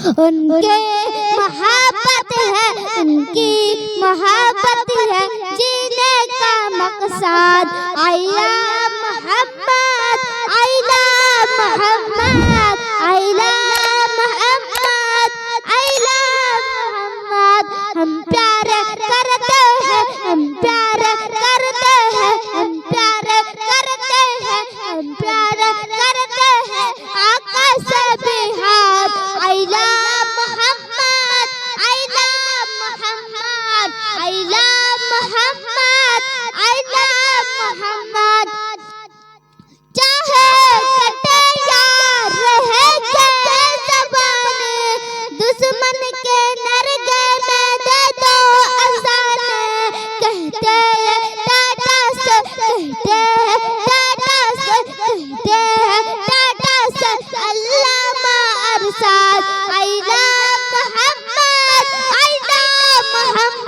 उनके मोहब्बत है, उनकी मोहब्बत है जीने का मकसद। I love Mohammad, I love Mohammad, I love Mohammad, I love Muhammad. हम प्यार करते हैं, हम प्यार करते हैं, हम प्यार करते हैं, हम प्यार करते हैं आका से बेहद। I love Mohammad, I love Mohammad, I love Mohammad, I love Muhammad. चाहे कटे यार रहे के ज़बाने, दुश्मन के नरगे में दे दो अज़ान। कहते हैं टाटा से, कहते हैं टाटा से, कहते हैं टाटा से अल्लामा Arshad. I love Mohammad, I love Mohammad.